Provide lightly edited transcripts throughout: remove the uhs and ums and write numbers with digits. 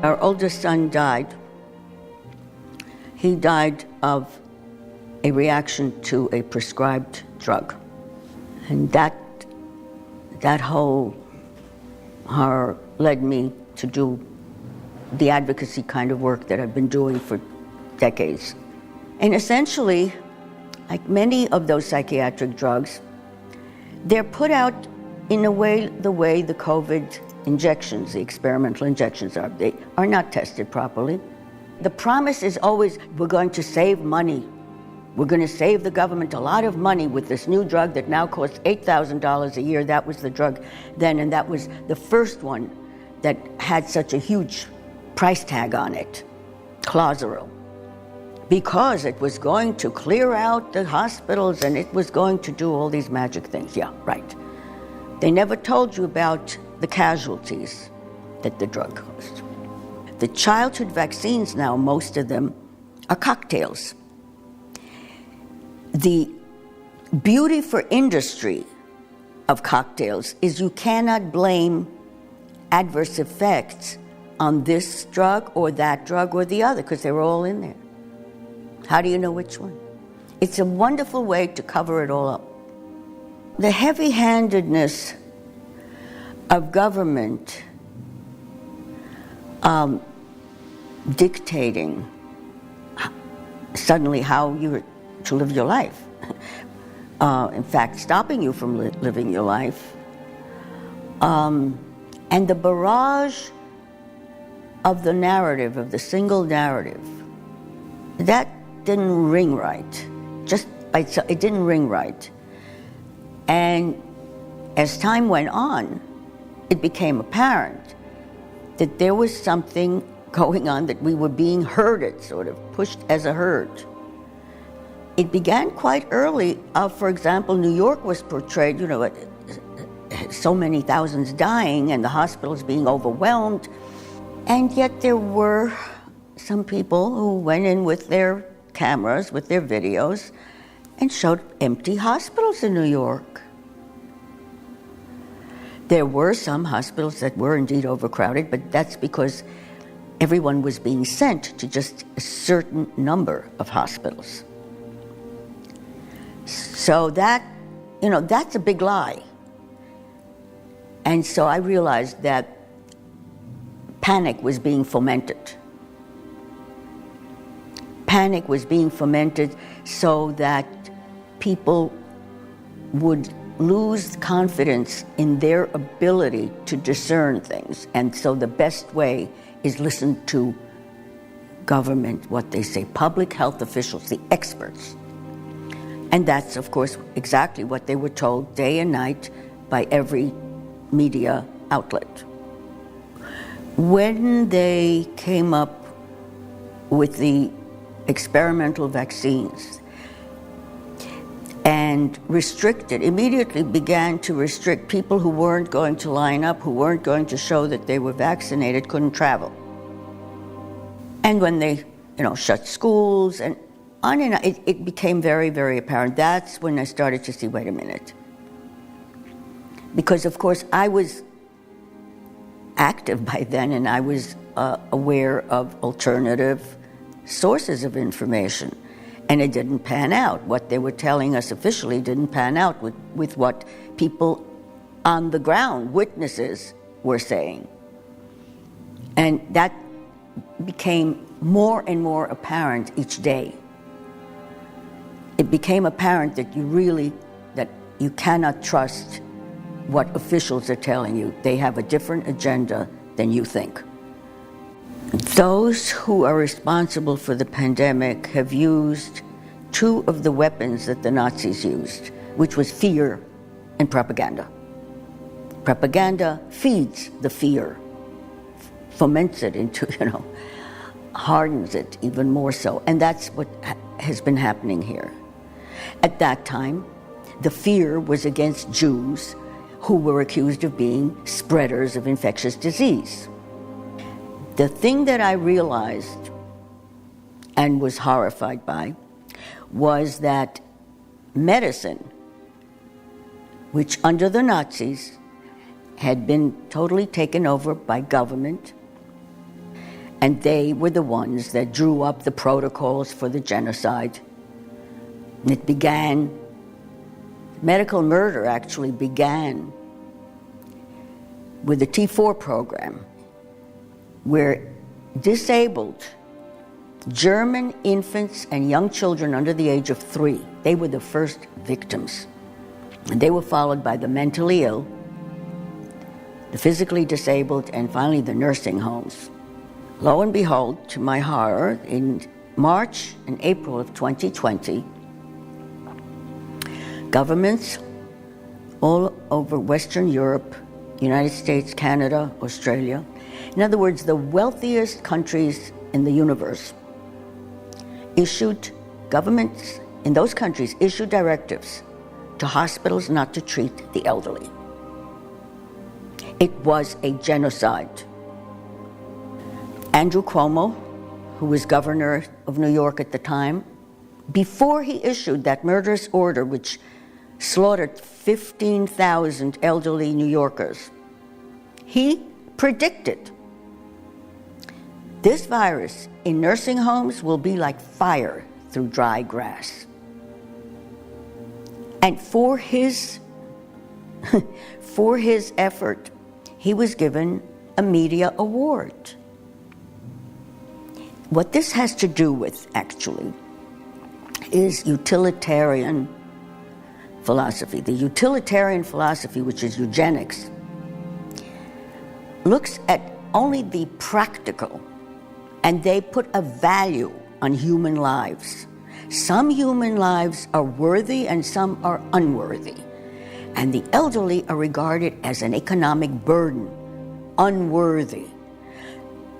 Our oldest son died. He died of a reaction to a prescribed drug. And that whole horror led me to do the advocacy kind of work that I've been doing for decades. And essentially, like many of those psychiatric drugs, they're put out in a way, the way the COVID injections, the experimental injections are. They are not tested properly. The promise is always, we're going to save money. We're going to save the government a lot of money with this new drug that now costs $8,000 a year. That was the drug then, and that was the first one that had such a huge price tag on it, Clozaril, because it was going to clear out the hospitals and it was going to do all these magic things. Yeah, right. They never told you about the casualties that the drug caused. The childhood vaccines now, most of them, are cocktails. The beauty for industry of cocktails is you cannot blame adverse effects on this drug or the other, because they're all in there. How do you know which one? It's a wonderful way to cover it all up. The heavy-handedness of government dictating suddenly how you're to live your life. In fact, stopping you from living your life. And the barrage of the narrative, of the single narrative, that didn't ring right. It didn't ring right. And as time went on, it became apparent that there was something going on, that we were being herded, sort of pushed as a herd. It began quite early. For example, New York was portrayed, so many thousands dying and the hospitals being overwhelmed. And yet there were some people who went in with their cameras, with their videos, and showed empty hospitals in New York. There were some hospitals that were indeed overcrowded, but that's because everyone was being sent to just a certain number of hospitals. So that's a big lie. And so I realized that panic was being fomented. Panic was being fomented so that people would lose confidence in their ability to discern things. And so the best way is listen to government, what they say, public health officials, the experts. And that's, of course, exactly what they were told day and night by every media outlet. When they came up with the experimental vaccines and immediately began to restrict people who weren't going to line up, who weren't going to show that they were vaccinated, couldn't travel. And when they, shut schools and on and on, it became very, very apparent. That's when I started to see, wait a minute. Because, of course, I was active by then and I was aware of alternative sources of information. And it didn't pan out. What they were telling us officially didn't pan out with what people on the ground, witnesses, were saying. And that became more and more apparent each day. It became apparent that you cannot trust what officials are telling you. They have a different agenda than you think. Those who are responsible for the pandemic have used two of the weapons that the Nazis used, which was fear and propaganda. Propaganda feeds the fear, foments it into, hardens it even more so. And that's what has been happening here. At that time, the fear was against Jews who were accused of being spreaders of infectious disease. The thing that I realized and was horrified by was that medicine, which under the Nazis had been totally taken over by government, And they were the ones that drew up the protocols for the genocide. And it began, medical murder actually began with the T4 program, where disabled German infants and young children under the age of 3, they were the first victims. And they were followed by the mentally ill, the physically disabled, and finally the nursing homes. Lo and behold, to my horror, in March and April of 2020, governments all over Western Europe, United States, Canada, Australia, in other words, the wealthiest countries in the universe, governments in those countries issued directives to hospitals not to treat the elderly. It was a genocide. Andrew Cuomo, who was governor of New York at the time, before he issued that murderous order which slaughtered 15,000 elderly New Yorkers, he predicted this virus in nursing homes will be like fire through dry grass. And for his effort, he was given a media award. What this has to do with, actually, is utilitarian philosophy. The utilitarian philosophy, which is eugenics, looks at only the practical, and they put a value on human lives. Some human lives are worthy and some are unworthy. And the elderly are regarded as an economic burden, unworthy.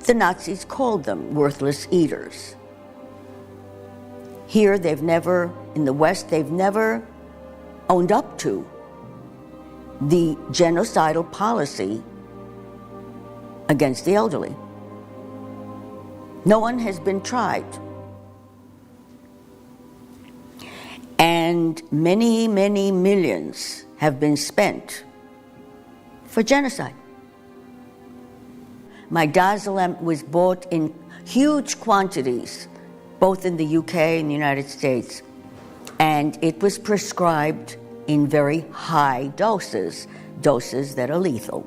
The Nazis called them worthless eaters. Here, in the West, they've never owned up to the genocidal policy against the elderly. No one has been tried. And many, many millions have been spent for genocide. Midazolam was bought in huge quantities, both in the UK and the United States, and it was prescribed in very high doses that are lethal.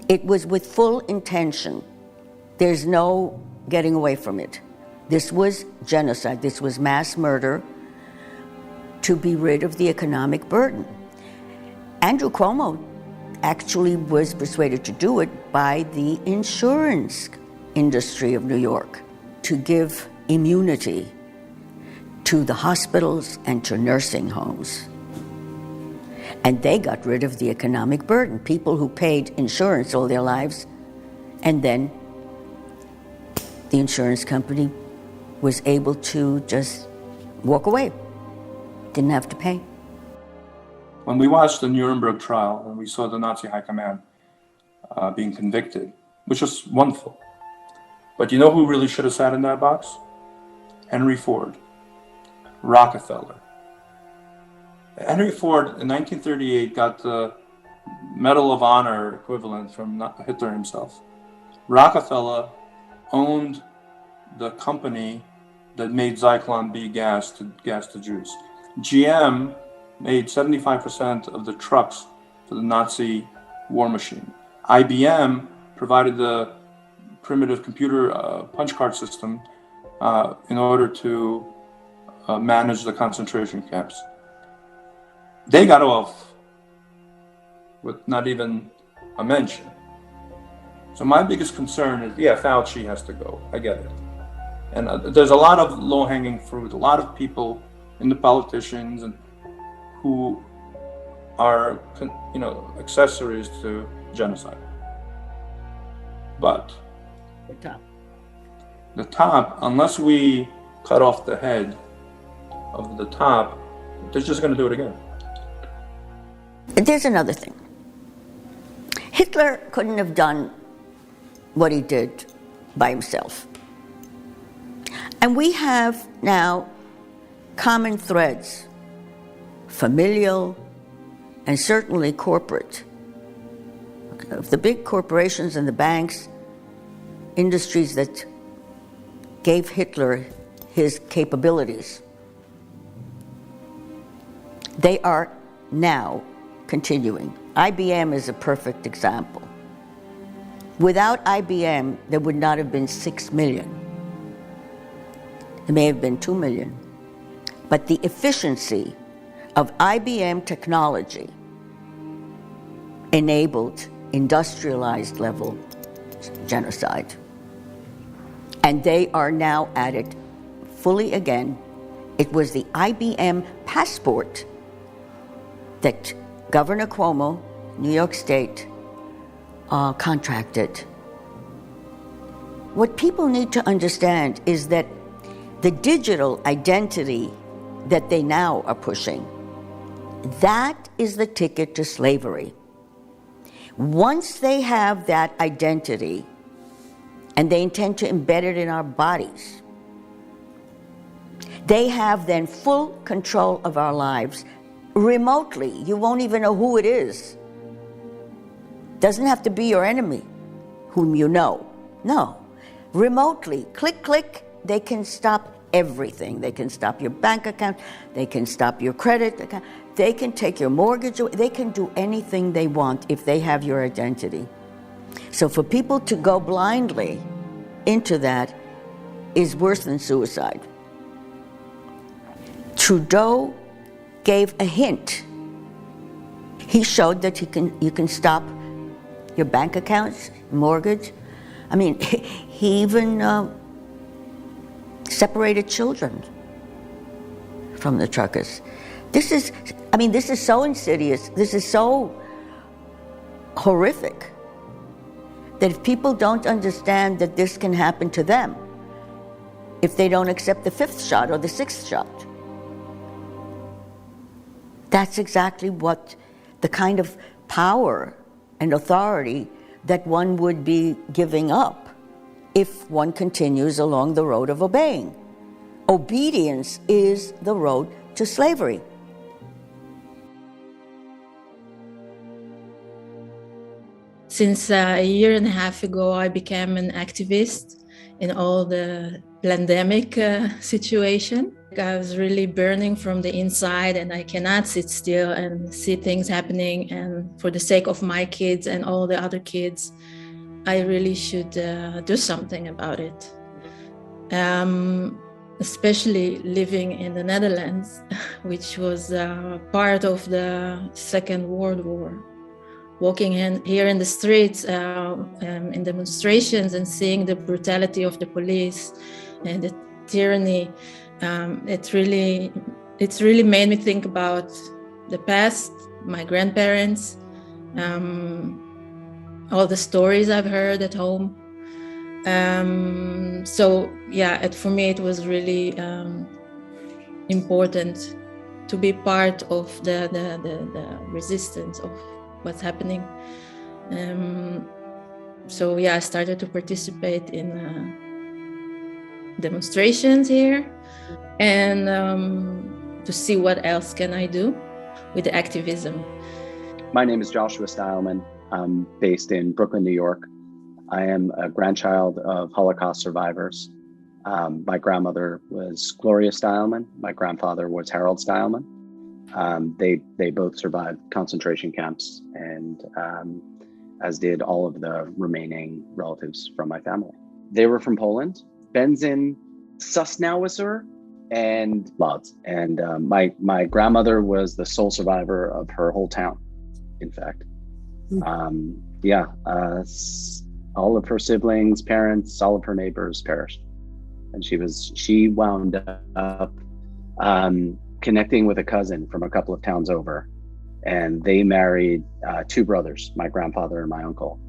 It was with full intention. There's no getting away from it. This was genocide. This was mass murder to be rid of the economic burden. Andrew Cuomo actually was persuaded to do it by the insurance industry of New York to give immunity to the hospitals and to nursing homes. And they got rid of the economic burden. People who paid insurance all their lives, and then the insurance company was able to just walk away. Didn't have to pay. When we watched the Nuremberg trial and we saw the Nazi high command being convicted, which was wonderful. But you know who really should have sat in that box? Henry Ford, Rockefeller. Henry Ford in 1938 got the Medal of Honor equivalent from Hitler himself. Rockefeller owned the company that made Zyklon B gas to Jews. GM made 75% of the trucks for the Nazi war machine. IBM provided the primitive computer punch card system in order to manage the concentration camps. They got off with not even a mention. So my biggest concern is, Fauci has to go. I get it. And there's a lot of low-hanging fruit, a lot of people in the politicians and who are, accessories to genocide. But the top, unless we cut off the head of the top, they're just going to do it again. There's another thing. Hitler couldn't have done what he did by himself. And we have now common threads, familial and certainly corporate. Of the big corporations and the banks, industries that gave Hitler his capabilities, they are now continuing. IBM is a perfect example. Without IBM, there would not have been 6 million. There may have been 2 million. But the efficiency of IBM technology enabled industrialized level genocide. And they are now at it fully again. It was the IBM passport that Governor Cuomo, New York State, contracted. What people need to understand is that the digital identity that they now are pushing, that is the ticket to slavery. Once they have that identity, and they intend to embed it in our bodies, they have then full control of our lives remotely. You won't even know who it is. Doesn't have to be your enemy, whom you know. No. Remotely, click, click, they can stop everything. They can stop your bank account, they can stop your credit account, they can take your mortgage away, they can do anything they want if they have your identity. So for people to go blindly into that is worse than suicide. Trudeau gave a hint. He showed that you can stop your bank accounts, mortgage. I mean, he even separated children from the truckers. This is so insidious, this is so horrific, that if people don't understand that this can happen to them, if they don't accept the 5th shot or the 6th shot, that's exactly what the kind of power and authority that one would be giving up if one continues along the road of obeying. Obedience is the road to slavery. Since a year and a half ago, I became an activist in all the pandemic situation. I was really burning from the inside, and I cannot sit still and see things happening. And for the sake of my kids and all the other kids, I really should do something about it. Especially living in the Netherlands, which was part of the Second World War. Walking here in the streets, in demonstrations, and seeing the brutality of the police and the tyranny, it's really made me think about the past, my grandparents, all the stories I've heard at home. For me, it was really important to be part of the resistance of what's happening. I started to participate in demonstrations here, and to see what else can I do with the activism. My name is Joshua Stileman. I'm based in Brooklyn, New York. I am a grandchild of Holocaust survivors. My grandmother was Gloria Stileman. My grandfather was Harold Stileman. They both survived concentration camps, and as did all of the remaining relatives from my family. They were from Poland, Benzin, Sosnowiec, and Lodz. And my grandmother was the sole survivor of her whole town, in fact. All of her siblings, parents, all of her neighbors perished. And she wound up connecting with a cousin from a couple of towns over. And they married 2 brothers, my grandfather and my uncle.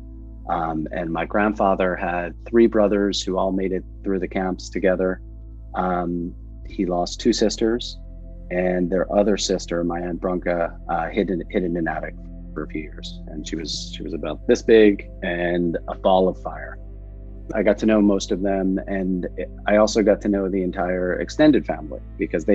And my grandfather had 3 brothers who all made it through the camps together. He lost 2 sisters, and their other sister, my Aunt Brunka, hid in an attic for a few years. And she was about this big and a ball of fire. I got to know most of them, and I also got to know the entire extended family, because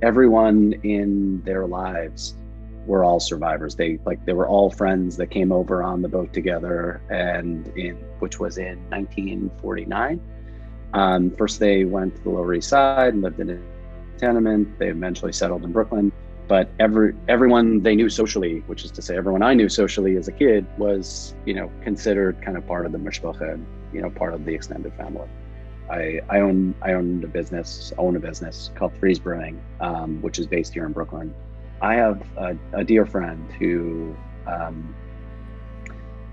everyone in their lives were all survivors. They were all friends that came over on the boat together, and which was in 1949. First they went to the Lower East Side and lived in a tenement. They eventually settled in Brooklyn. But everyone they knew socially, which is to say everyone I knew socially as a kid, was, considered kind of part of the mishpacha, part of the extended family. I own a business called Freeze Brewing, which is based here in Brooklyn. I have a dear friend who,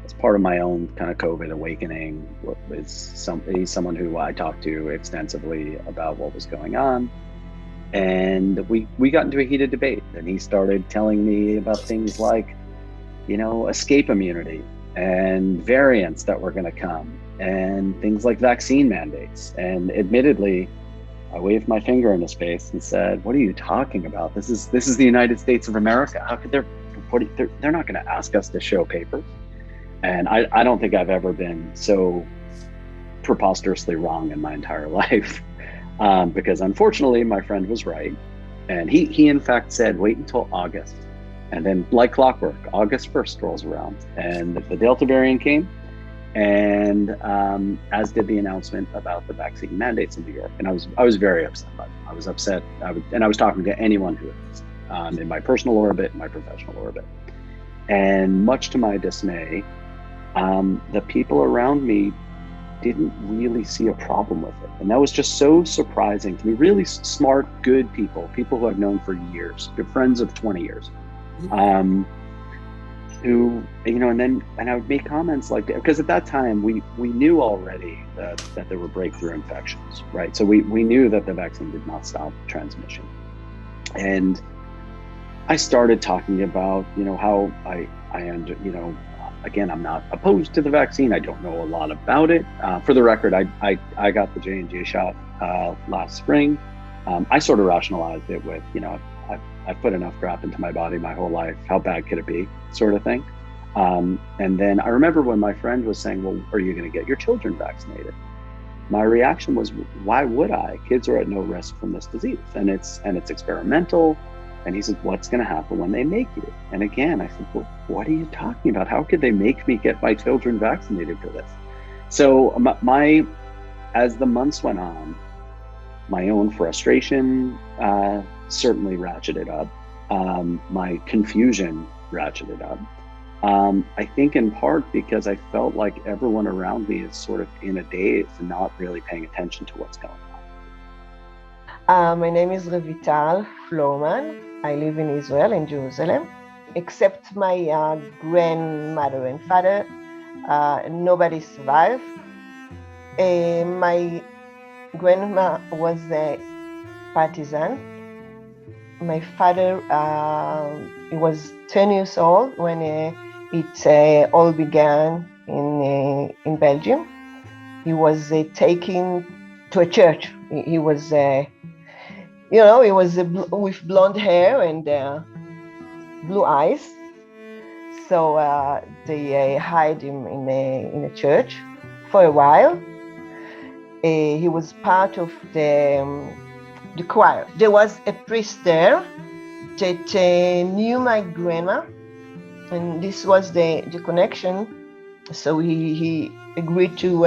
as part of my own kind of COVID awakening, he's someone who I talked to extensively about what was going on. And we got into a heated debate, and he started telling me about things like, escape immunity and variants that were going to come, and things like vaccine mandates. And admittedly, I waved my finger in his face and said, "What are you talking about? This is the United States of America. How could they're not going to ask us to show papers?" And I don't think I've ever been so preposterously wrong in my entire life. Because unfortunately, my friend was right. And he in fact said, wait until August. And then like clockwork, August 1st rolls around and the Delta variant came, and as did the announcement about the vaccine mandates in New York. And I was very upset by it. I was upset. I was talking to anyone who was in my personal orbit, my professional orbit. And much to my dismay, the people around me didn't really see a problem with it. And that was just so surprising to me. Really smart, good people who I've known for years, good friends of 20 years, who, and I would make comments like that, because at that time we knew already that there were breakthrough infections, right? So we knew that the vaccine did not stop transmission. And I started talking about, how again, I'm not opposed to the vaccine. I don't know a lot about it. For the record, I got the J&J shot last spring. I sort of rationalized it with, I've put enough crap into my body my whole life. How bad could it be, sort of thing. And then I remember when my friend was saying, well, are you going to get your children vaccinated? My reaction was, why would I? Kids are at no risk from this disease, and it's experimental. And he said, what's going to happen when they make you? And again, I said, well, what are you talking about? How could they make me get my children vaccinated for this? So as the months went on, my own frustration certainly ratcheted up. My confusion ratcheted up. I think in part because I felt like everyone around me is sort of in a daze and not really paying attention to what's going on. My name is Revital Floman. I live in Israel, in Jerusalem. Except my grandmother and father, nobody survived. My grandma was a partisan. My father, he was 10 years old when it all began in Belgium. He was taken to a church. He was, he was with blonde hair and blue eyes. So they hid him in a church for a while. He was part of the choir. There was a priest there that knew my grandma, and this was the connection. So he agreed to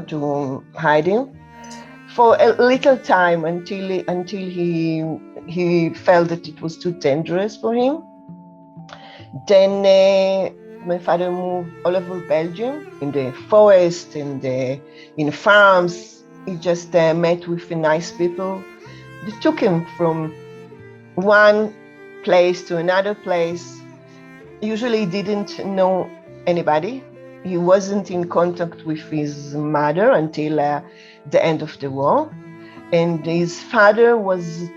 to hide him for a little time until he felt that it was too dangerous for him. Then my father moved all over Belgium, in the forest and in farms. He just met with nice people. They took him from one place to another place. Usually he didn't know anybody. He wasn't in contact with his mother until the end of the war. And his father was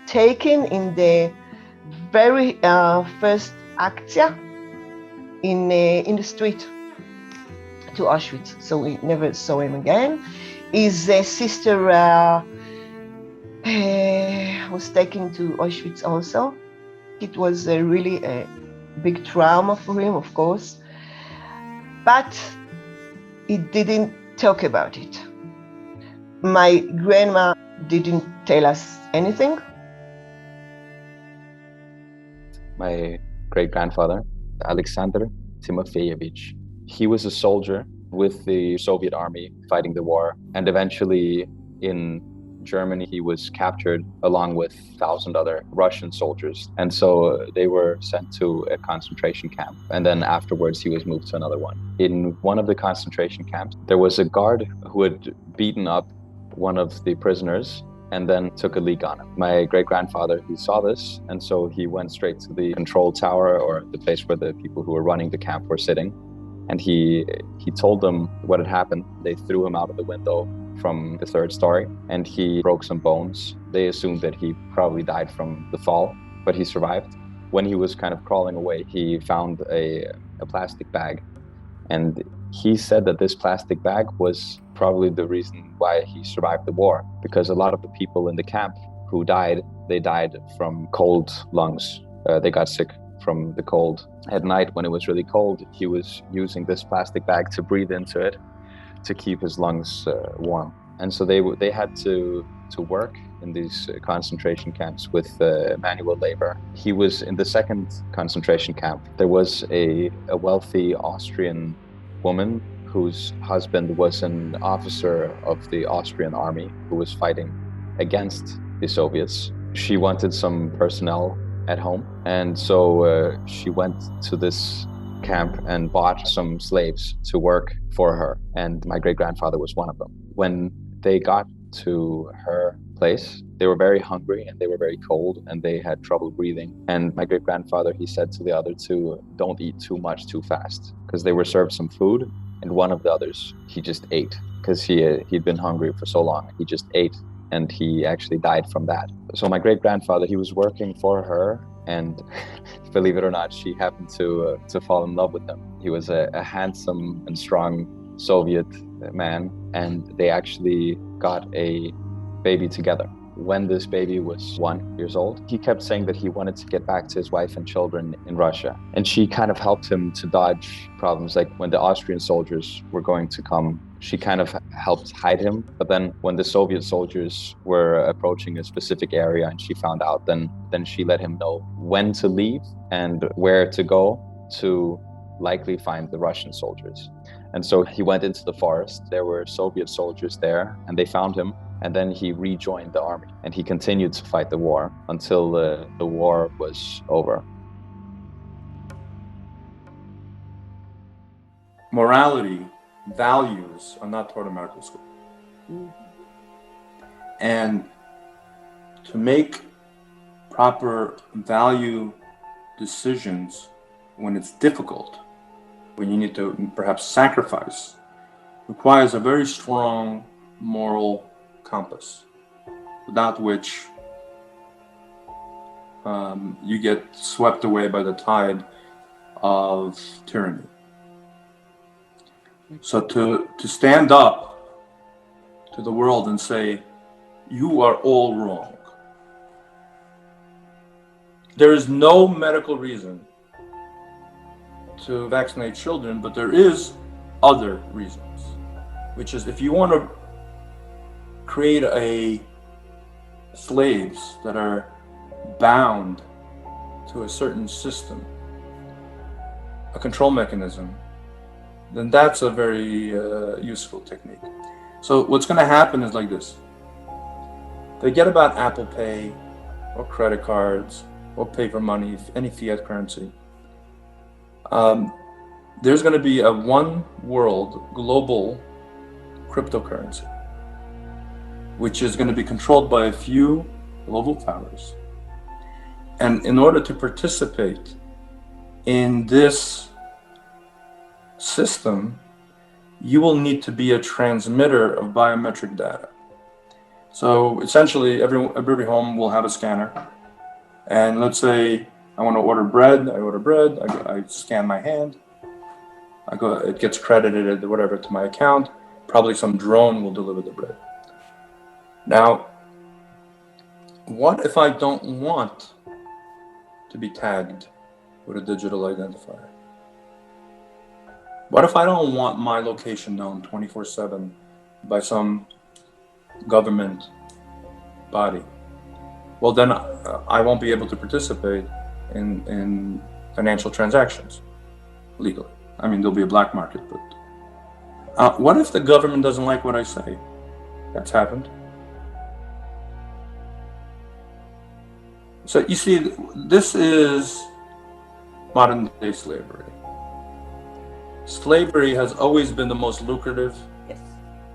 taken in the very first Aktia in the street to Auschwitz. So we never saw him again. His sister was taken to Auschwitz also. It was really a big trauma for him, of course. But he didn't talk about it. My grandma didn't tell us anything. my great-grandfather, Alexander Timofeyevich. He was a soldier with the Soviet army fighting the war, and eventually in Germany he was captured along with 1,000 other Russian soldiers, and so they were sent to a concentration camp, and then afterwards he was moved to another one. In one of the concentration camps there was a guard who had beaten up one of the prisoners and then took a leak on him. My great-grandfather, he saw this, and so he went straight to the control tower, or the place where the people who were running the camp were sitting, and he told them what had happened. They threw him out of the window from the third story, and he broke some bones. They assumed that he probably died from the fall, but he survived. When he was kind of crawling away, he found a plastic bag, and he said that this plastic bag was probably the reason why he survived the war, because a lot of the people in the camp who died, they died from cold lungs. They got sick from the cold. At night, when it was really cold, he was using this plastic bag to breathe into it to keep his lungs warm. And so they had to work in these concentration camps with manual labor. He was in the second concentration camp. There was a wealthy Austrian woman whose husband was an officer of the Austrian army who was fighting against the Soviets. She wanted some personnel at home, and so she went to this camp and bought some slaves to work for her, and my great-grandfather was one of them. When they got to her place, they were very hungry and they were very cold and they had trouble breathing, and my great-grandfather, he said to the other two, don't eat too much too fast, because they were served some food, and one of the others, he just ate because he'd been hungry for so long. He just ate, and he actually died from that. So my great-grandfather, he was working for her, and believe it or not, she happened to fall in love with him. He was a handsome and strong Soviet man, and they actually got a baby together. When this baby was 1 year old, he kept saying that he wanted to get back to his wife and children in Russia. And she kind of helped him to dodge problems. Like when the Austrian soldiers were going to come, she kind of helped hide him. But then when the Soviet soldiers were approaching a specific area and she found out, then she let him know when to leave and where to go to likely find the Russian soldiers. And so he went into the forest. There were Soviet soldiers there, and they found him. And then he rejoined the army, and he continued to fight the war until the war was over. Morality, values are not taught in medical school. And to make proper value decisions when it's difficult, when you need to perhaps sacrifice, requires a very strong moral compass, without which you get swept away by the tide of tyranny. So to stand up to the world and say, you are all wrong. There is no medical reason to vaccinate children, but there is other reasons, which is if you want to create slaves that are bound to a certain system, a control mechanism, then that's a very useful technique. So what's going to happen is like this. Forget about Apple Pay or credit cards or paper money, any fiat currency. There's going to be a one world global cryptocurrency, which is going to be controlled by a few global powers. And in order to participate in this system, you will need to be a transmitter of biometric data. So essentially, every home will have a scanner. And let's say I want to order bread. I order bread. I scan my hand. It gets credited whatever to my account. Probably some drone will deliver the bread. Now, what if I don't want to be tagged with a digital identifier? What if I don't want my location known 24/7 by some government body? Well, then I won't be able to participate in financial transactions legally. I mean, there'll be a black market, but what if the government doesn't like what I say? That's happened. So you see, this is modern day slavery. Slavery has always been the most lucrative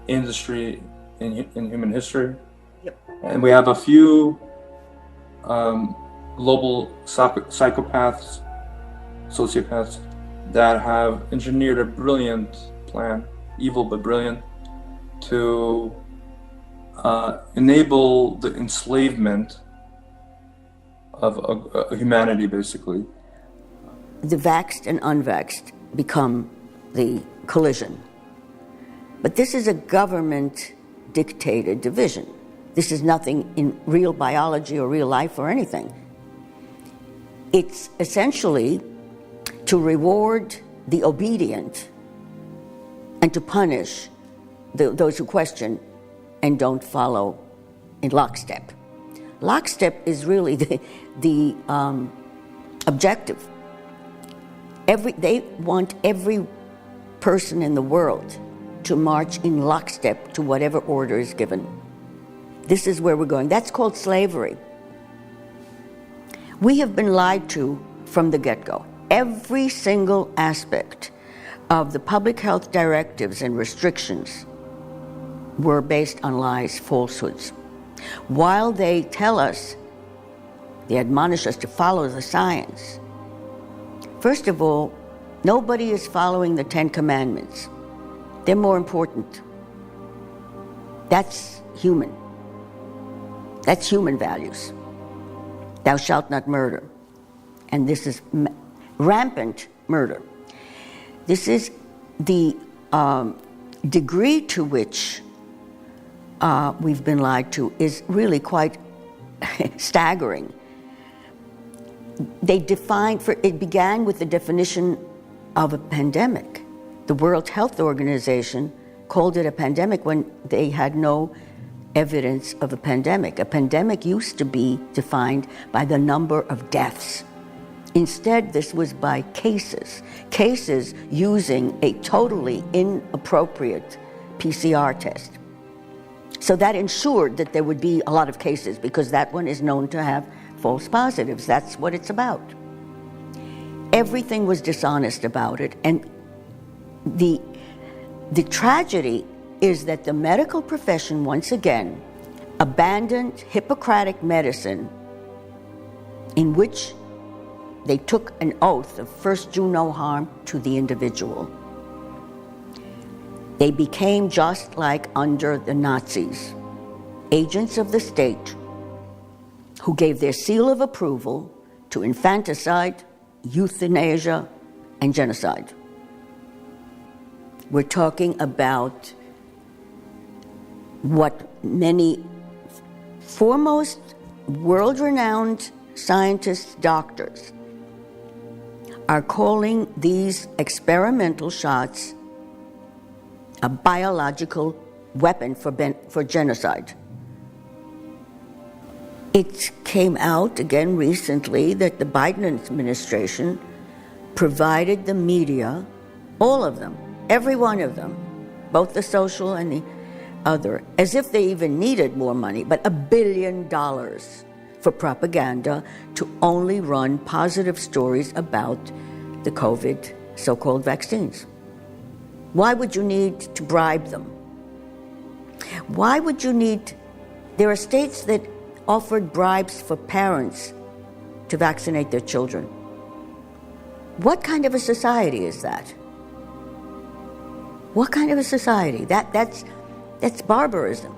industry in human history. Yep. And we have a few global psychopaths, sociopaths, that have engineered a brilliant plan, evil but brilliant, to enable the enslavement of humanity, basically. The vaxxed and unvaxxed become the collision. But this is a government-dictated division. This is nothing in real biology or real life or anything. It's essentially to reward the obedient and to punish those who question and don't follow in lockstep. Lockstep is really the objective. They want every person in the world to march in lockstep to whatever order is given. This is where we're going. That's called slavery. We have been lied to from the get-go. Every single aspect of the public health directives and restrictions were based on lies, falsehoods. While they tell us, they admonish us to follow the science. First of all, nobody is following the 10 Commandments. They're more important. That's human. That's human values. Thou shalt not murder. And this is rampant murder. This is the degree to which we've been lied to is really quite staggering. It began with the definition of a pandemic. The World Health Organization called it a pandemic when they had no evidence of a pandemic. A pandemic used to be defined by the number of deaths. Instead, this was by cases using a totally inappropriate PCR test. So that ensured that there would be a lot of cases because that one is known to have false positives. That's what it's about. Everything was dishonest about it. And the tragedy is that the medical profession, once again, abandoned Hippocratic medicine, in which they took an oath of first do no harm to the individual. They became just like under the Nazis, agents of the state who gave their seal of approval to infanticide, euthanasia, and genocide. We're talking about what many foremost world-renowned scientists, doctors, are calling these experimental shots a biological weapon for genocide. It came out again recently that the Biden administration provided the media, all of them, every one of them, both the social and the other, as if they even needed more money, but $1 billion for propaganda to only run positive stories about the COVID so-called vaccines. Why would you need to bribe them? Why would you need... There are states that offered bribes for parents to vaccinate their children. What kind of a society is that? What kind of a society? That's barbarism.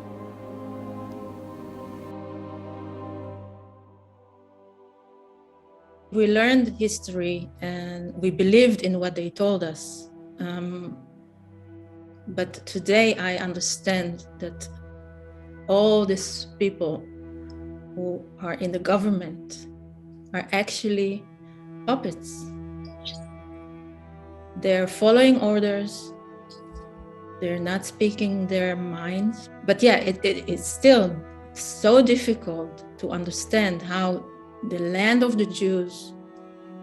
We learned history and we believed in what they told us. But today I understand that all these people who are in the government are actually puppets. They're following orders. They're not speaking their minds. But yeah, it's still so difficult to understand how the land of the Jews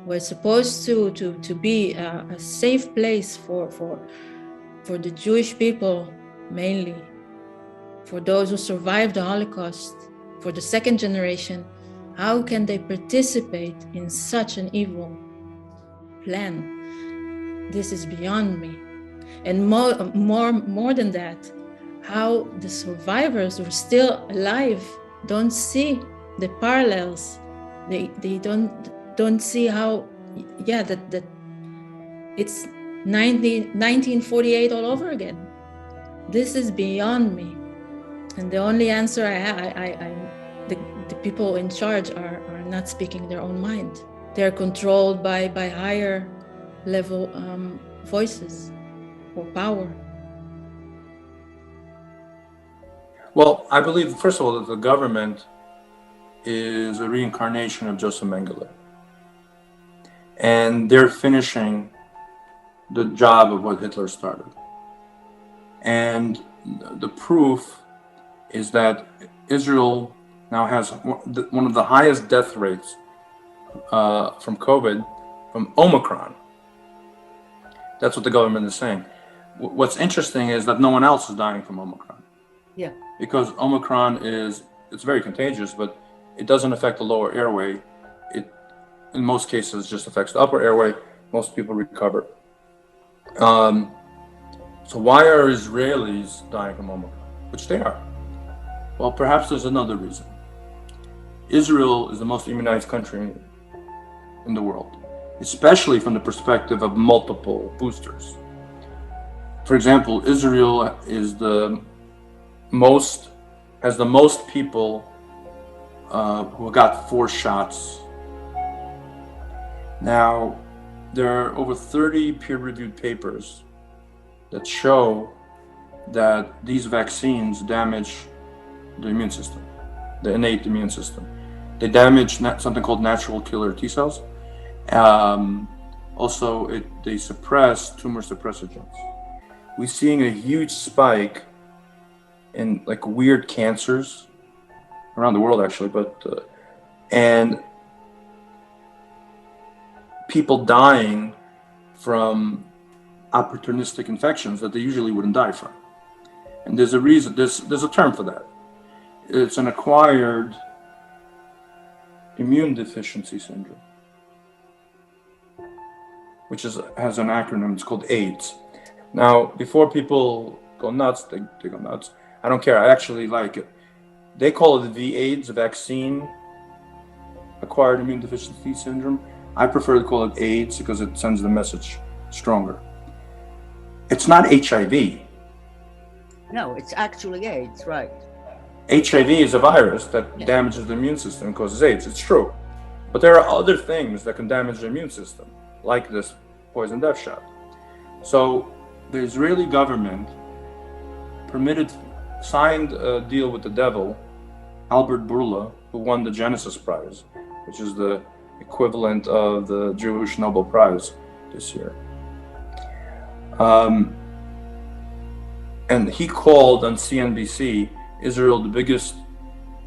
was supposed to be a safe place for the Jewish people, mainly, for those who survived the Holocaust, for the second generation, how can they participate in such an evil plan? This is beyond me. And more than that, how the survivors who are still alive don't see the parallels. They don't see how, that it's 1948 all over again. This is beyond me. And the only answer I have, the people in charge are not speaking their own mind. They're controlled by higher level voices or power. Well, I believe, first of all, that the government is a reincarnation of Joseph Mengele. And they're finishing the job of what Hitler started. And the proof is that Israel now has one of the highest death rates from COVID, from Omicron. That's what the government is saying. What's interesting is that no one else is dying from Omicron. Yeah. Because Omicron it's very contagious, but it doesn't affect the lower airway. It, in most cases, just affects the upper airway. Most people recover. So why are Israelis dying from Omicron? Which they are. Well, perhaps there's another reason. Israel is the most immunized country in the world, especially from the perspective of multiple boosters. For example, Israel has the most people who got 4 shots. Now, there are over 30 peer-reviewed papers that show that these vaccines damage the immune system, the innate immune system. They damage something called natural killer T cells. Also, they suppress tumor suppressor genes. We're seeing a huge spike in like weird cancers around the world, actually, and people dying from opportunistic infections that they usually wouldn't die from. And there's a reason. There's a term for that. It's an acquired immune deficiency syndrome, which has an acronym. It's called AIDS. Now, before people go nuts, they go nuts. I don't care. I actually like it. They call it VAIDS, vaccine acquired immune deficiency syndrome. I prefer to call it AIDS because it sends the message stronger. It's not HIV. No, it's actually AIDS, right? HIV is a virus that damages the immune system and causes AIDS. It's true. But there are other things that can damage the immune system, like this poison death shot. So the Israeli government signed a deal with the devil, Albert Bourla, who won the Genesis Prize, which is the equivalent of the Jewish Nobel Prize this year. And he called on CNBC Israel the biggest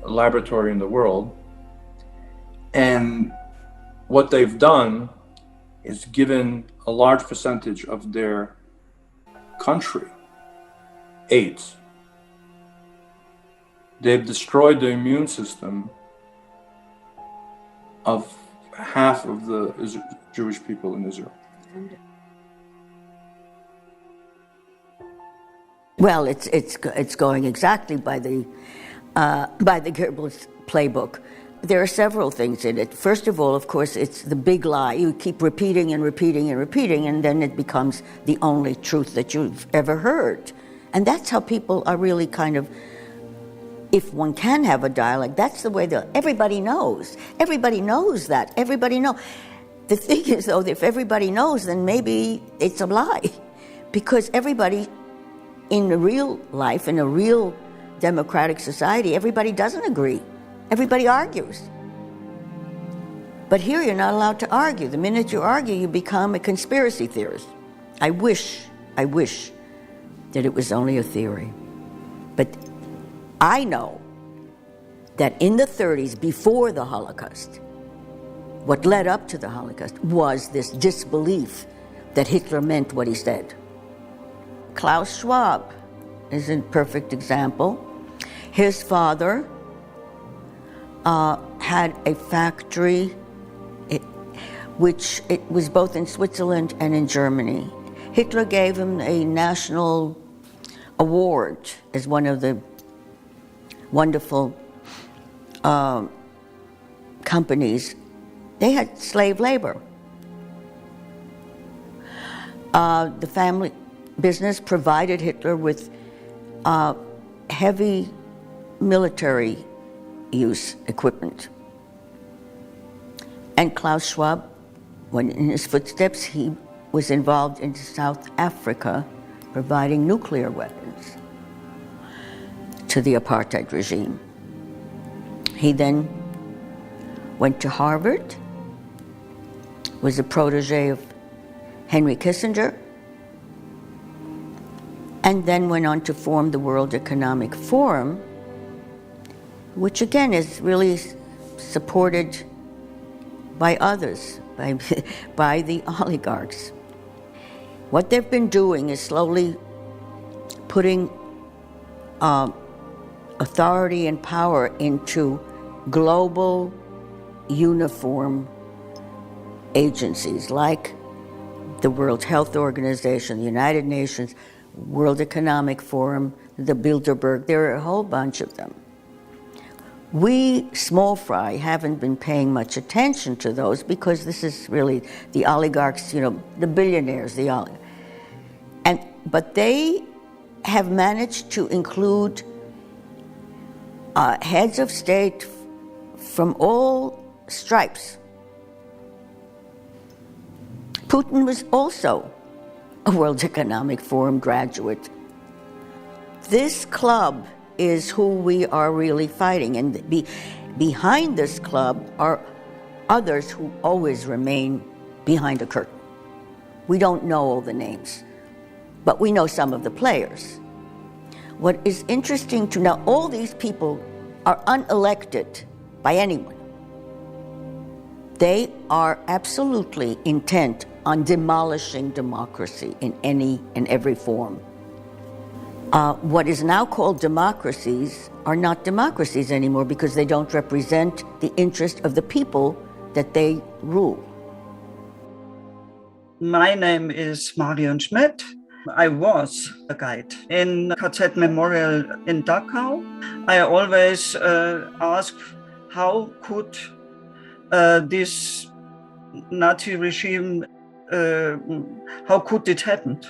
laboratory in the world. And what they've done is given a large percentage of their country AIDS. They've destroyed the immune system of half of the Jewish people in Israel. Well, it's going exactly by the Goebbels playbook. There are several things in it. First of all, of course, it's the big lie. You keep repeating and repeating and repeating, and then it becomes the only truth that you've ever heard. And that's how people are really kind of, if one can have a dialogue, that's the way everybody knows. Everybody knows that. Everybody knows. The thing is, though, if everybody knows, then maybe it's a lie. Because everybody in the real life, in a real democratic society, everybody doesn't agree. Everybody argues. But here you're not allowed to argue. The minute you argue, you become a conspiracy theorist. I wish that it was only a theory. But I know that in the 30s, before the Holocaust, what led up to the Holocaust was this disbelief that Hitler meant what he said. Klaus Schwab is a perfect example. His father had a factory which it was both in Switzerland and in Germany. Hitler gave him a national award as one of the wonderful companies. They had slave labor. The family business provided Hitler with heavy military use equipment. And Klaus Schwab, when in his footsteps, he was involved in South Africa, providing nuclear weapons to the apartheid regime. He then went to Harvard, was a protege of Henry Kissinger, and then went on to form the World Economic Forum, which again is really supported by others, by the oligarchs. What they've been doing is slowly putting authority and power into global, uniform agencies like the World Health Organization, the United Nations, World Economic Forum, the Bilderberg. There are a whole bunch of them. We, small fry, haven't been paying much attention to those because this is really the oligarchs, the billionaires, but they have managed to include heads of state from all stripes. Putin was also a World Economic Forum graduate. This club is who we are really fighting, and behind this club are others who always remain behind a curtain. We don't know all the names, but we know some of the players. What is interesting to know, all these people are unelected by anyone. They are absolutely intent on demolishing democracy in any and every form. What is now called democracies are not democracies anymore because they don't represent the interest of the people that they rule. My name is Marion Schmidt. I was a guide in KZ Memorial in Dachau. I always ask, how could this Nazi regime, how could it happen?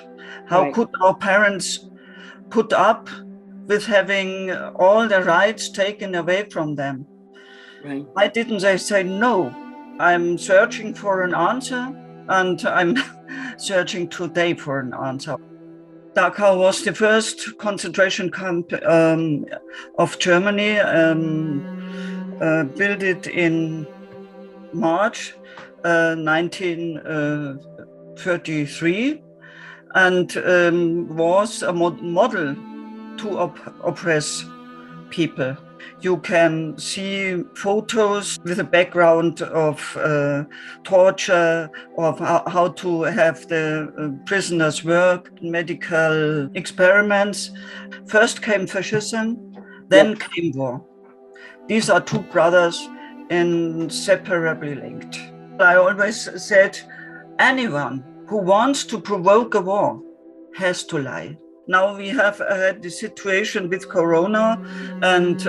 How could our parents put up with having all the rights taken away from them? Right. Why didn't they say no? I'm searching for an answer, and I'm searching today for an answer. Dachau was the first concentration camp of Germany, built it in March 1933, and was a model to oppress people. You can see photos with a background of torture, of how to have the prisoners work, medical experiments. First came fascism, then came war. These are two brothers inseparably linked. I always said, anyone who wants to provoke a war has to lie. Now we have had the situation with Corona and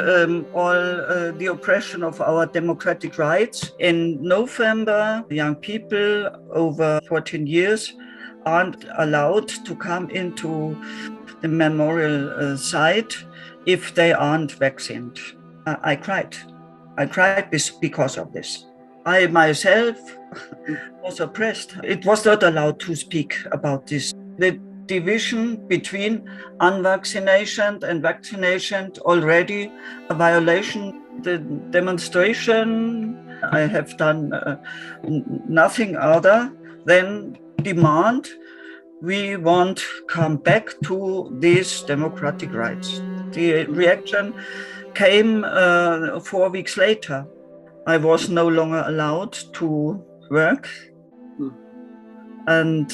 all the oppression of our democratic rights. In November, young people over 14 years aren't allowed to come into the memorial site if they aren't vaccinated. I cried. I cried because of this. I myself was oppressed. It was not allowed to speak about this. The division between unvaccinated and vaccinated, already a violation. The demonstration, I have done nothing other than demand we want to come back to these democratic rights. The reaction came 4 weeks later. I was no longer allowed to work. And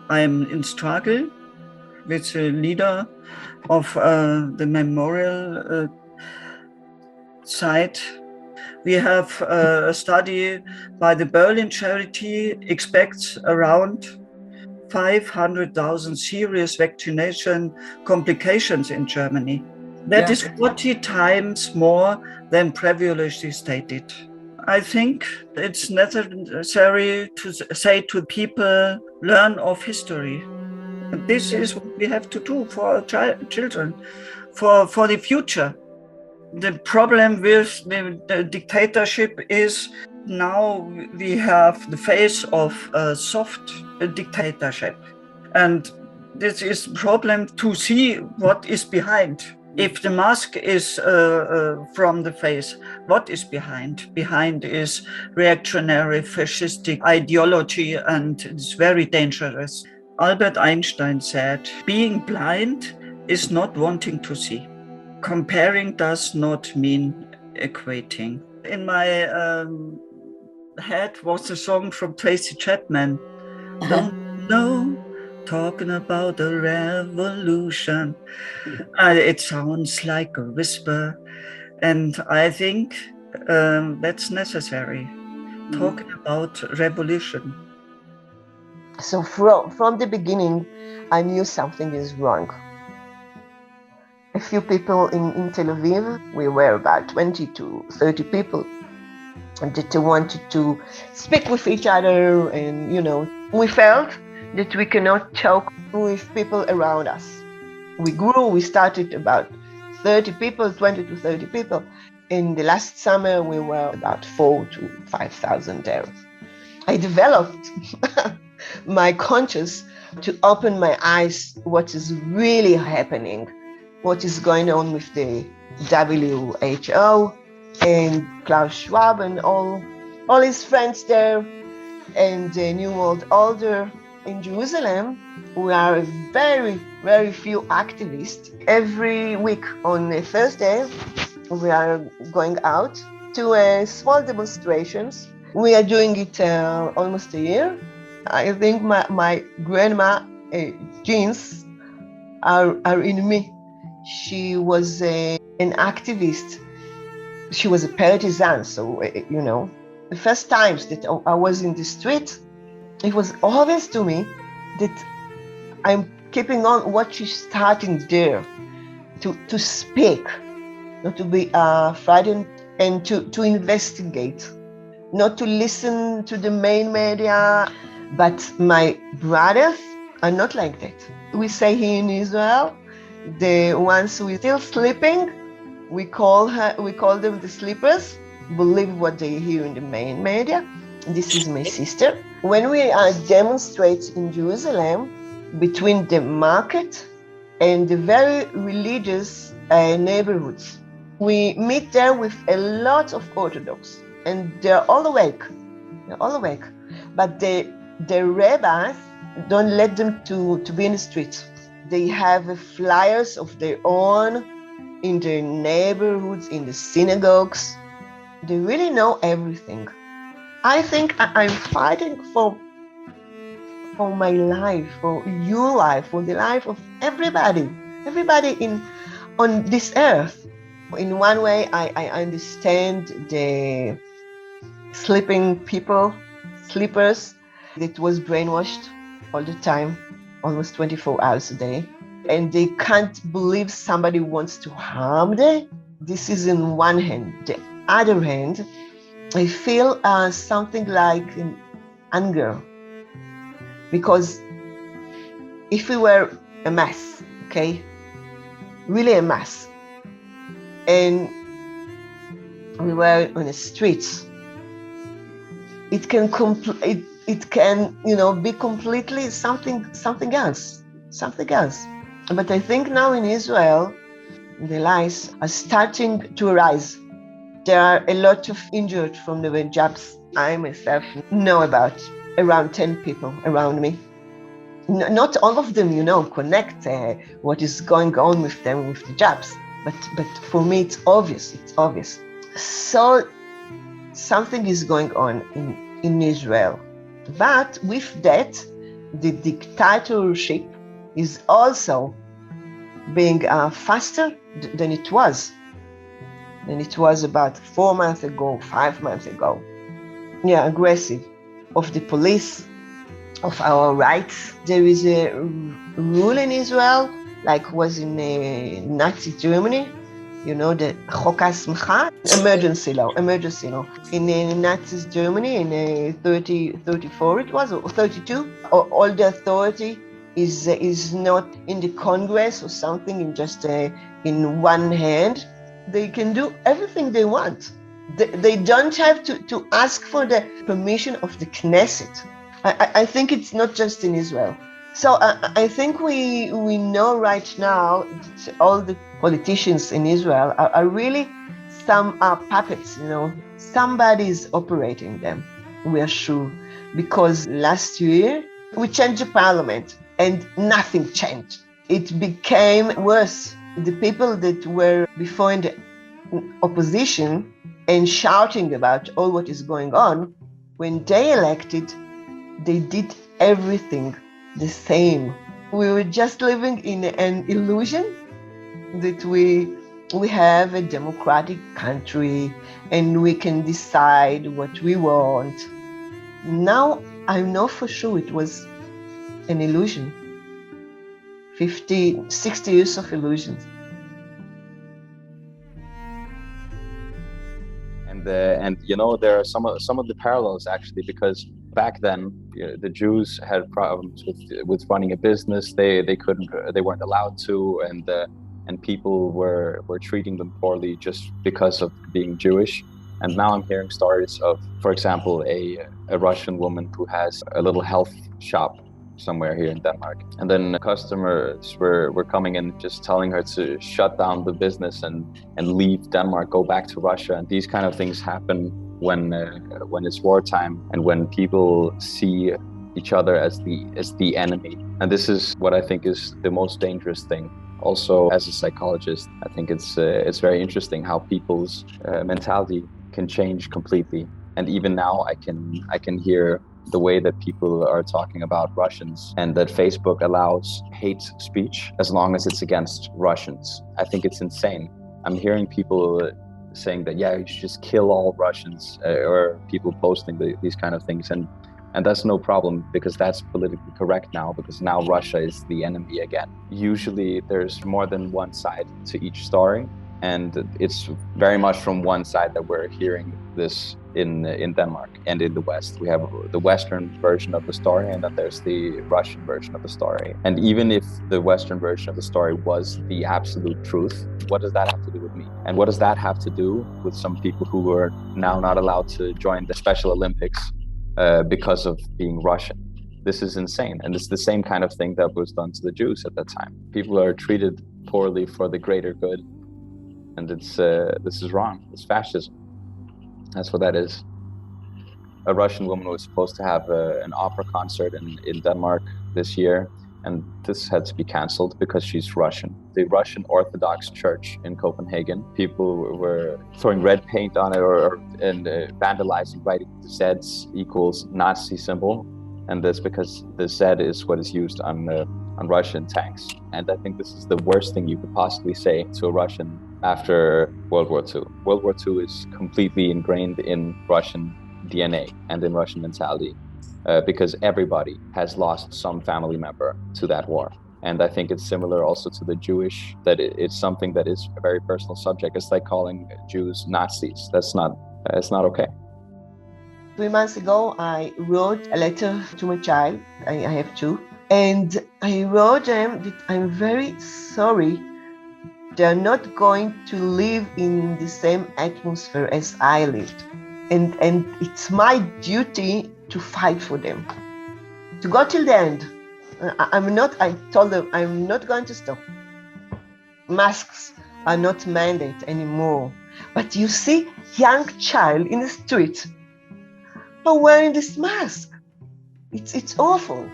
I am in struggle with the leader of the memorial site. We have a study by the Berlin charity expects around 500,000 serious vaccination complications in Germany. That is 40 times more than previously stated. I think it's necessary to say to people, learn of history. This is what we have to do for our children, for the future. The problem with the dictatorship is now we have the face of a soft dictatorship. And this is a problem to see what is behind. If the mask is from the face, what is behind? Behind is reactionary fascistic ideology, and it's very dangerous. Albert Einstein said, being blind is not wanting to see. Comparing does not mean equating. In my head was a song from Tracy Chapman. Don't know, talking about a revolution. It sounds like a whisper, and I think that's necessary. Talking about revolution. So from the beginning, I knew something is wrong. A few people in Tel Aviv, we were about 20 to 30 people, and that wanted to speak with each other, and we felt that we cannot talk with people around us. We grew, we started about 30 people, 20 to 30 people. In the last summer, we were about 4,000 to 5,000 there. I developed my conscience to open my eyes what is really happening, what is going on with the WHO and Klaus Schwab and all his friends there, and the New World Order. In Jerusalem, we are very, very few activists. Every week on a Thursday, we are going out to small demonstrations. We are doing it almost a year. I think my grandma genes are in me. She was an activist. She was a partisan, so, the first times that I was in the street, it was obvious to me that I'm keeping on what she's starting there, to speak, not to be frightened, and to investigate, not to listen to the main media. But my brothers are not like that. We say here in Israel, the ones who are still sleeping, we call them the sleepers, believe what they hear in the main media. This is my sister. When we demonstrate in Jerusalem between the market and the very religious neighborhoods, we meet there with a lot of Orthodox, and they're all awake. But the rabbis don't let them to be in the streets. They have flyers of their own in their neighborhoods, in the synagogues. They really know everything. I think I'm fighting for my life, for your life, for the life of everybody on this earth. In one way, I understand the sleeping people, sleepers, that was brainwashed all the time, almost 24 hours a day, and they can't believe somebody wants to harm them. This is in one hand. The other hand, I feel something like an anger, because if we were a mass, okay, really a mass, and we were on the streets, it can be completely something else. But I think now in Israel, the lies are starting to arise. There are a lot of injured from the jabs. I myself know about around 10 people around me. Not all of them, connect what is going on with them with the jabs. But for me, it's obvious. So something is going on in Israel. But with that, the dictatorship is also being faster than it was. Than it was about 4 months ago, 5 months ago. Yeah, aggressive. Of the police, of our rights. There is a rule in Israel, like was in Nazi Germany, you know, the Chok HaSmcha, emergency law. In Nazi Germany, in 34 it was, or 32, all the authority is not in the Congress or something, in just in one hand. They can do everything they want. They don't have to ask for the permission of the Knesset. I think it's not just in Israel. So I think we know right now that all the politicians in Israel are really some puppets, you know. Somebody is operating them, we are sure. Because last year we changed the parliament and nothing changed. It became worse. The people that were before in the opposition and shouting about all what is going on, when they elected, they did everything the same. We were just living in an illusion that we have a democratic country and we can decide what we want. Now I know for sure it was an illusion. 50, 60 years of illusions. And you know, there are some of the parallels actually, because back then the Jews had problems with running a business. They weren't allowed to, and people were treating them poorly just because of being Jewish. And now I'm hearing stories of, for example, a Russian woman who has a little health shop somewhere here in Denmark. And then customers were coming in just telling her to shut down the business and leave Denmark, go back to Russia. And these kind of things happen when it's wartime and when people see each other as the enemy. And this is what I think is the most dangerous thing. Also, as a psychologist, I think it's very interesting how people's mentality can change completely. And even now I can hear the way that people are talking about Russians, and that Facebook allows hate speech as long as it's against Russians. I think it's insane. I'm hearing people saying that, yeah, you should just kill all Russians, or people posting these kind of things. And that's no problem, because that's politically correct now, because now Russia is the enemy again. Usually there's more than one side to each story, and it's very much from one side that we're hearing this in Denmark and in the West. We have the Western version of the story, and then there's the Russian version of the story. And even if the Western version of the story was the absolute truth, what does that have to do with me? And what does that have to do with some people who are now not allowed to join the Special Olympics because of being Russian? This is insane. And it's the same kind of thing that was done to the Jews at that time. People are treated poorly for the greater good. And this is wrong. It's fascism. That's what that is. A Russian woman was supposed to have an opera concert in Denmark this year, and this had to be canceled because she's Russian. The Russian Orthodox Church in Copenhagen, people were throwing red paint on it and vandalizing, writing the Z equals Nazi symbol, and that's because the Z is what is used on Russian tanks. And I think this is the worst thing you could possibly say to a Russian after World War II. World War II is completely ingrained in Russian DNA and in Russian mentality, because everybody has lost some family member to that war. And I think it's similar also to the Jewish, that it's something that is a very personal subject. It's like calling Jews Nazis. It's not okay. 3 months ago, I wrote a letter to my child. I have two. And I wrote them that I'm very sorry they're not going to live in the same atmosphere as I lived. And it's my duty to fight for them, to go till the end. I told them I'm not going to stop. Masks are not mandate anymore. But you see, young child in the street are wearing this mask. It's awful.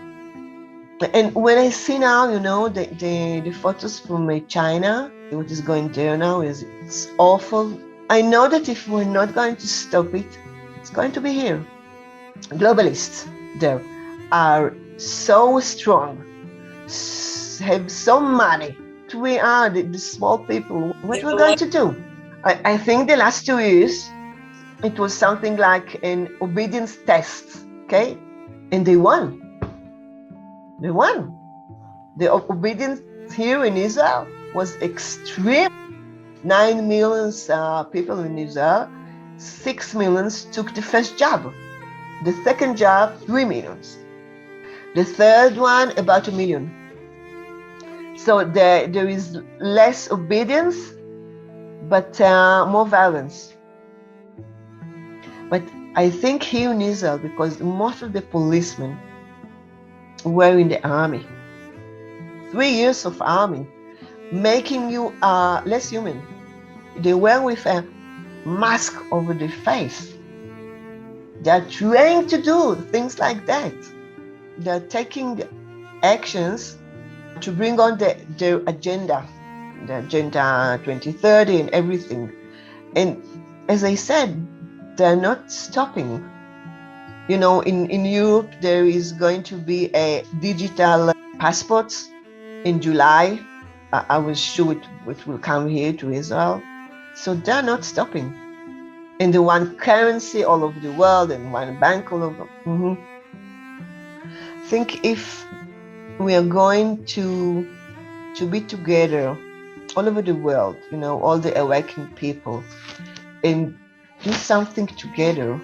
And when I see now, you know, the photos from China, what is going there now it's awful. I know that if we're not going to stop it, it's going to be here. Globalists there are so strong, have so money. We are the small people. What we're going to do? I think the last 2 years, it was something like an obedience test, okay? And they won. They won. The obedience here in Israel was extreme. 9 million people in Israel, 6 million took the first job. The second job, 3 million. The third one, about 1 million. So there is less obedience, but more violence. But I think here in Israel, because most of the policemen were in the army, 3 years of army, making you less human. They were with a mask over their face. They're trying to do things like that. They're taking actions to bring on their agenda, the Agenda 2030 and everything. And as I said, they're not stopping. You know, in Europe, there is going to be a digital passport in July. I was sure it will come here to Israel. So they're not stopping. And the one currency all over the world and one bank all over. I think if we are going to be together all over the world, you know, all the awakened people, and do something together,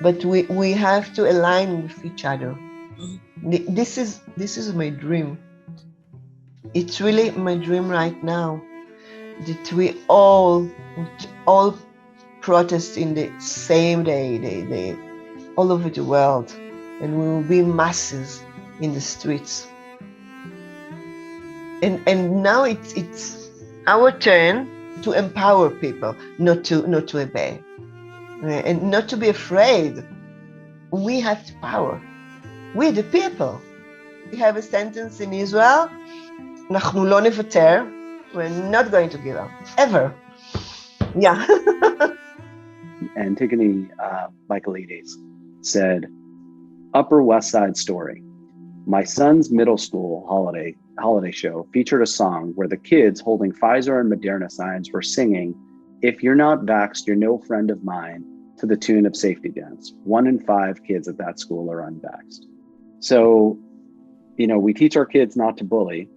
but we have to align with each other. This is my dream. It's really my dream right now, that we all protest in the same day, all over the world, and we will be masses in the streets. And now it's our turn to empower people, not to obey, and not to be afraid. We have the power. We the people. We have a sentence in Israel: "אנחנו לא נוותר." We're not going to give up ever. Yeah. Antigone Michaelides said, Upper West Side Story. My son's middle school holiday show featured a song where the kids holding Pfizer and Moderna signs were singing, "If you're not vaxxed, you're no friend of mine," to the tune of Safety Dance. 1 in 5 kids at that school are unvaxxed. So, you know, we teach our kids not to bully.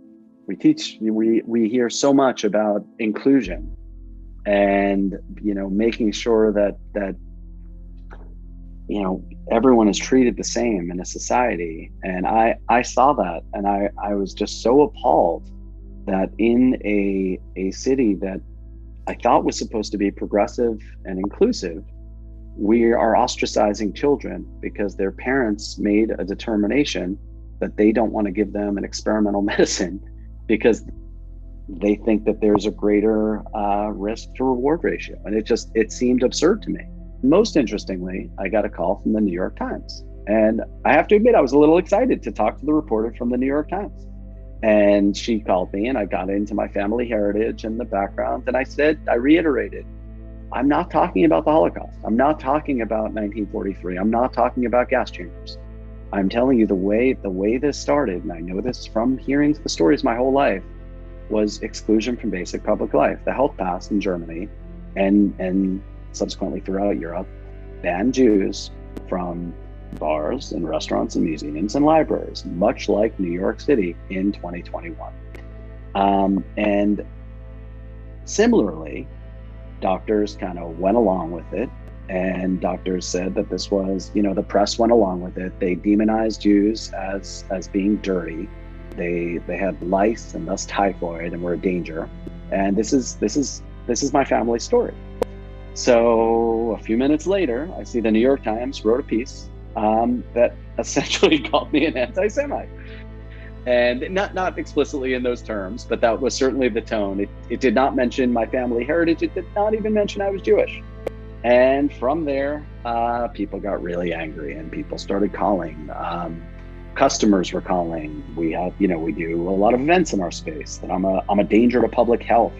We hear so much about inclusion and, you know, making sure that you know, everyone is treated the same in a society. And I saw that, and I was just so appalled that in a city that I thought was supposed to be progressive and inclusive, we are ostracizing children because their parents made a determination that they don't want to give them an experimental medicine because they think that there's a greater risk to reward ratio. And it seemed absurd to me. Most interestingly, I got a call from the New York Times. And I have to admit, I was a little excited to talk to the reporter from the New York Times. And she called me, and I got into my family heritage and the background. And I reiterated, I'm not talking about the Holocaust. I'm not talking about 1943. I'm not talking about gas chambers. I'm telling you the way this started, and I know this from hearing the stories my whole life, was exclusion from basic public life. The Health Pass in Germany and subsequently throughout Europe banned Jews from bars and restaurants and museums and libraries, much like New York City in 2021. And similarly, doctors kind of went along with it, and doctors said that this was, you know, the press went along with it. They demonized Jews as being dirty. They had lice and thus typhoid and were a danger. And this is my family's story. So a few minutes later, I see the New York Times wrote a piece that essentially called me an anti-Semite. And not explicitly in those terms, but that was certainly the tone. It did not mention my family heritage. It did not even mention I was Jewish. And from there, people got really angry and people started calling. Customers were calling. We have, you know, we do a lot of events in our space that I'm a danger to public health.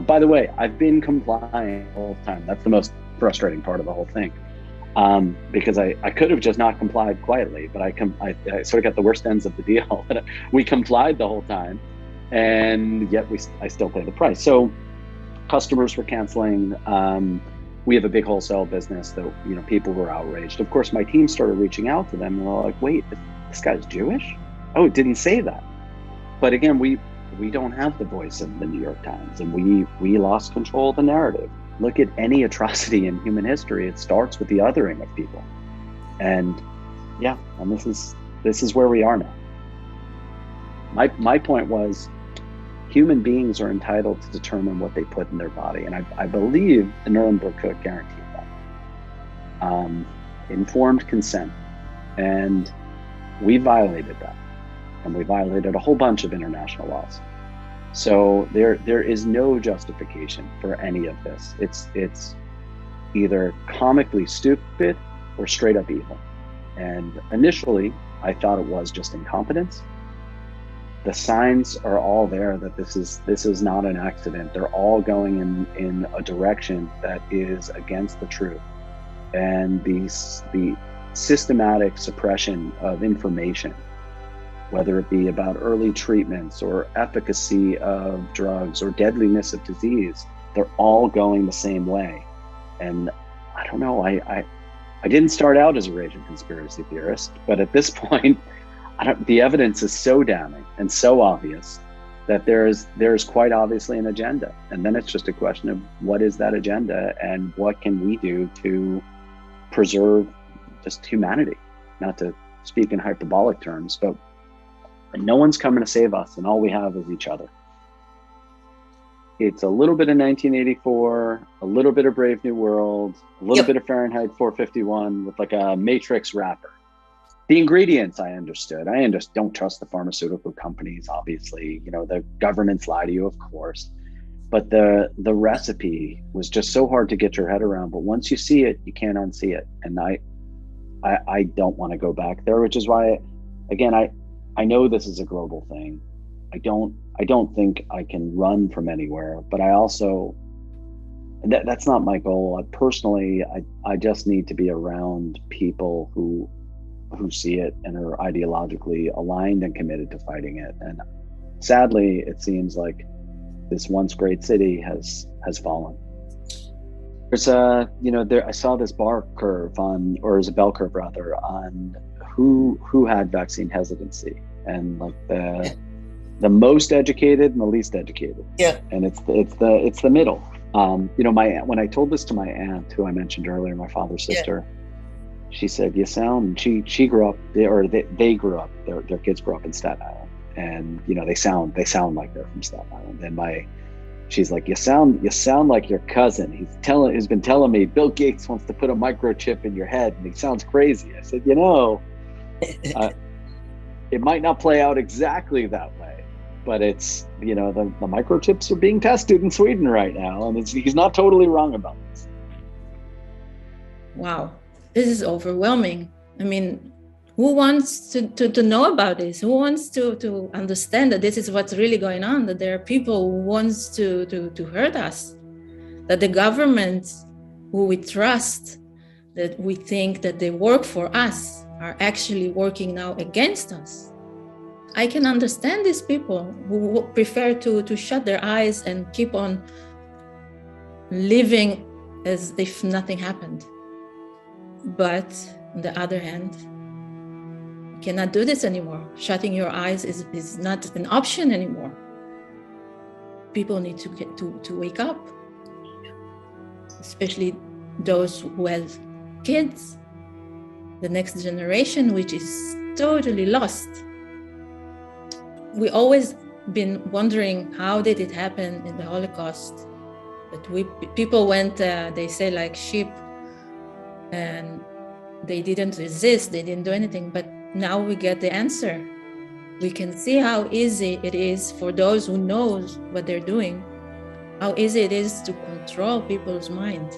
By the way, I've been complying the whole time. That's the most frustrating part of the whole thing. Because I could have just not complied quietly, but I sort of got the worst ends of the deal. We complied the whole time, and yet I still pay the price. So customers were canceling. We have a big wholesale business that, people were outraged. Of course, my team started reaching out to them, and they're like, wait, this guy's Jewish? Oh, it didn't say that. But again, we don't have the voice of the New York Times, and we lost control of the narrative. Look at any atrocity in human history. It starts with the othering of people. And this is where we are now. My point was, human beings are entitled to determine what they put in their body. And I believe the Nuremberg Code guaranteed that. Informed consent. And we violated that. And we violated a whole bunch of international laws. So there is no justification for any of this. It's either comically stupid or straight up evil. And initially, I thought it was just incompetence. The signs are all there that this is not an accident. They're all going in a direction that is against the truth. And the systematic suppression of information, whether it be about early treatments or efficacy of drugs or deadliness of disease, they're all going the same way. And I don't know, I didn't start out as a raging conspiracy theorist, but at this point, the evidence is so damning and so obvious that there is quite obviously an agenda. And then it's just a question of what is that agenda and what can we do to preserve just humanity? Not to speak in hyperbolic terms, but no one's coming to save us, and all we have is each other. It's a little bit of 1984, a little bit of Brave New World, a little bit of Fahrenheit 451 with like a Matrix wrapper. The ingredients I understood. I just don't trust the pharmaceutical companies, obviously. The governments lie to you, of course. But the recipe was just so hard to get your head around. But once you see it, you can't unsee it. And I don't want to go back there, which is why, again, I know this is a global thing. I don't think I can run from anywhere, but I also, that's not my goal. I just need to be around people who see it and are ideologically aligned and committed to fighting it. And sadly, it seems like this once great city has fallen. There's I saw this bar curve or is a bell curve rather, on who had vaccine hesitancy, and like the most educated and the least educated. Yeah. And it's the middle. My aunt, when I told this to my aunt, who I mentioned earlier, my father's sister, she said, "You sound." She grew up, they grew up. Their kids grew up in Staten Island, and they sound like they're from Staten Island. And she's like, "You sound like your cousin. He's been telling me Bill Gates wants to put a microchip in your head, and he sounds crazy." I said, it might not play out exactly that way, but it's, the microchips are being tested in Sweden right now, and he's not totally wrong about this. Wow, this is overwhelming. I mean, who wants to know about this? Who wants to understand that this is what's really going on, that there are people who wants to hurt us, that the government who we trust, that we think that they work for us, are actually working now against us. I can understand these people who prefer to shut their eyes and keep on living as if nothing happened. But on the other hand, you cannot do this anymore. Shutting your eyes is not an option anymore. People need to wake up, especially those who have kids, the next generation, which is totally lost. We always been wondering, how did it happen in the Holocaust? But people went, they say, like sheep, and they didn't resist, they didn't do anything. But now we get the answer. We can see how easy it is for those who knows what they're doing, how easy it is to control people's mind.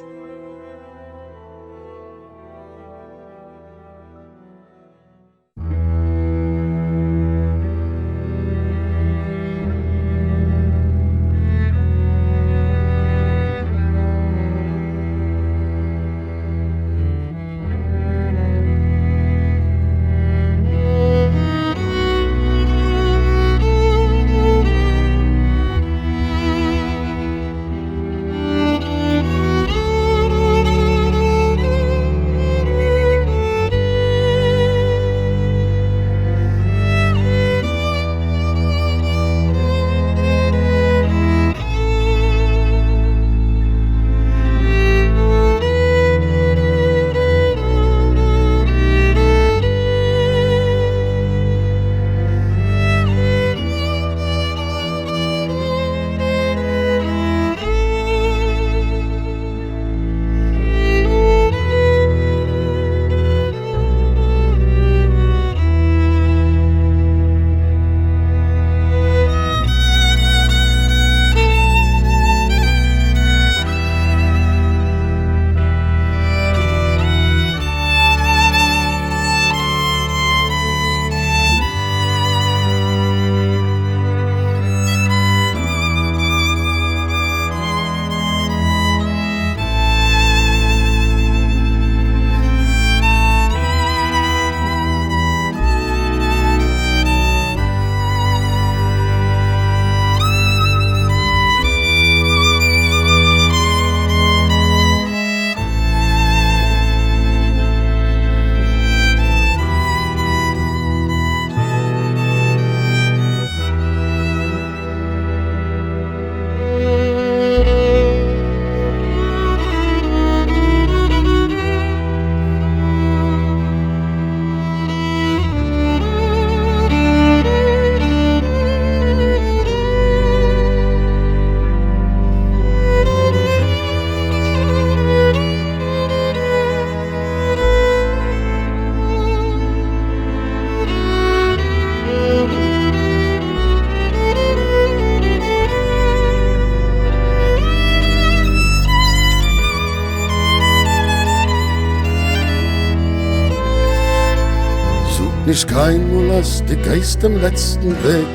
nicht kein Molast, die Geist im letzten Weg.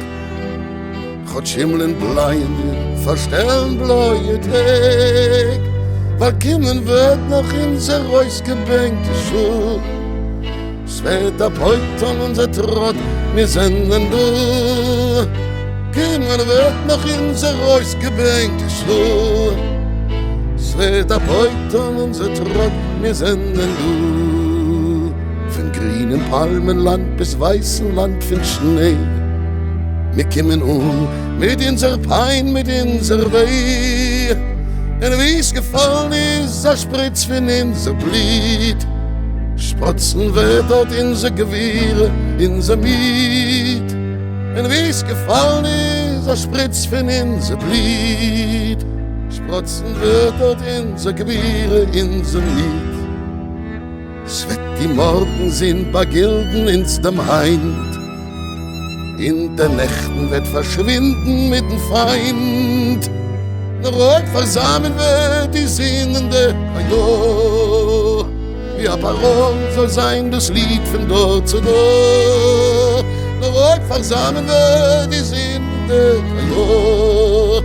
Gott Schimmeln bleien, verstellen bleue Tag. Weil kommen wird noch in sehr ausgebänkte Schuhe. Es wird ab heute an unser Trott, wir senden du. Kommen wird noch in sehr ausgebänkte Schuhe. Es wird ab heute an unser Trott, wir senden du. Von grünen Palmenland bis weißen Land von Schnee. Wir kommen mit unserer Pein, mit unserer Weh. Und wie es gefallen ist, a Spritz von unser Blit. Sprotzen wird dort unser Gewehre, unser Miet. Und wie es gefallen ist, a Spritz von unser Blit. Sprotzen wird dort unser Gewehre, unser Miet. Es wird die Morgen sind bei Gilden ins dem Heind. In der Nächten wird verschwinden mit dem Feind. Rot versammeln wird die sinnende Ajo. Wie ein Parol soll sein das Lied von dort zu dort. Rot versammeln wird die sinnende Ajo.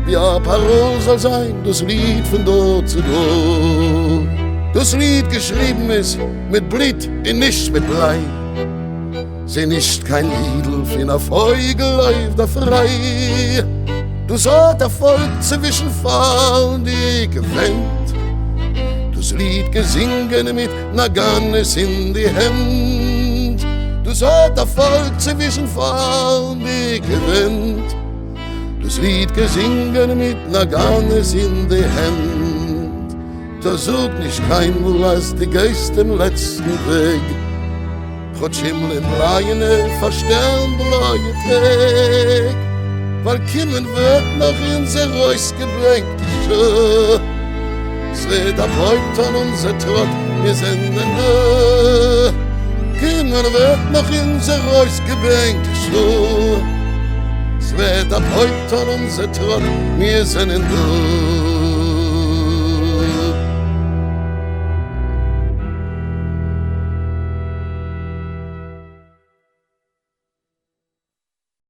Wie ein Parol soll sein das Lied von dort zu dort. Das Lied geschrieben ist mit Blit und nicht mit Blei. Sie nicht kein Liedl für eine Vogel läuft da frei. Du sollt der Volk zwischen Fallen die gewinnt. Das Lied gesingen mit Naganes in die Hand. Du sollt der Volk zwischen Fallen die gewinnt. Das Lied gesingen mit Naganes in die Hand. Da sucht nicht kein Molast die Geist im letzten Weg. Gott Himmel in Bleiene verstellen bleue Tag. Weil kommen wird noch in sehr ausgebränkte Schuhe. Es wird ab heute an unser Trott, wir senden du. Kommen wird noch in sehr ausgebränkte Schuhe. Es wird ab heute an unser Trott, wir senden du.